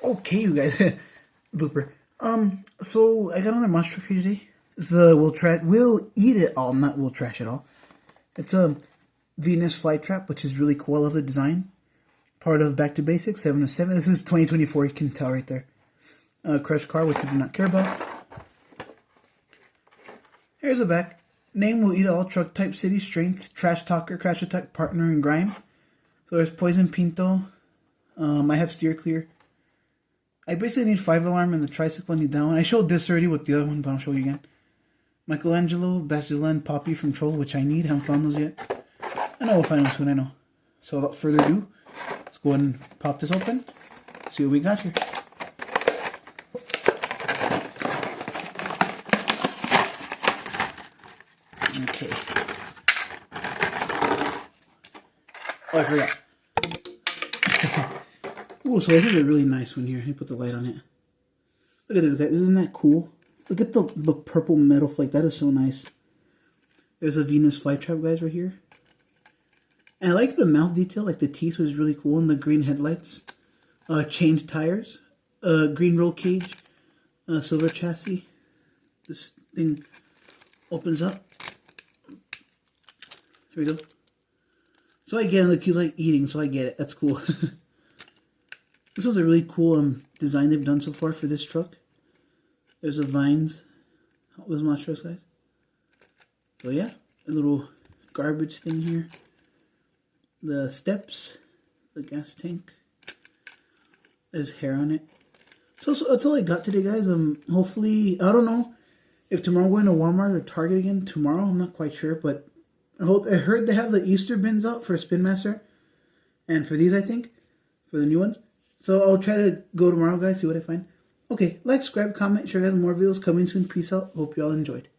Okay, you guys. Blooper. So I got another monster truck here today. It's the we'll eat it all, not we'll trash it all. It's a Venus flytrap, which is really cool. I love the design. Part of Back to Basics 707. This is 2024. You can tell right there. Crush car, which we do not care about. Here's the back. Name will eat all. Truck type, city, strength, trash talker, crash attack, partner, and grime. So there's Poison Pinto. I have steer clear. I basically need 5 alarm and the tricycle I need that one. I showed this already with the other one, but I'll show you again. Michelangelo, Bachelor, and Poppy from Troll, which I need. Haven't found those yet. I know we'll find them soon, I know. So without further ado, let's go ahead and pop this open. See what we got here. Okay. Oh, I forgot. Oh, so this is a really nice one here. Let me put the light on it. Look at this, guys. Isn't that cool? Look at the purple metal flake. That is so nice. There's a Venus flytrap, guys, right here. And I like the mouth detail. Like the teeth was really cool. And the green headlights. Changed tires. Green roll cage. Silver chassis. This thing opens up. Here we go. So again, look, he's like eating, so I get it. That's cool. This was a really cool design they've done so far for this truck. There's a Vines Hot Wheels monster truck size. So yeah, a little garbage thing here. The steps, the gas tank. There's hair on it. So that's all I got today, guys. Hopefully, I don't know if tomorrow I'm going to Walmart or Target again. Tomorrow, I'm not quite sure, but I heard they have the Easter bins out for Spin Master, and for these, I think, for the new ones. So I'll try to go tomorrow, guys, see what I find. Okay, like, subscribe, comment, share, guys, more videos coming soon. Peace out. Hope you all enjoyed.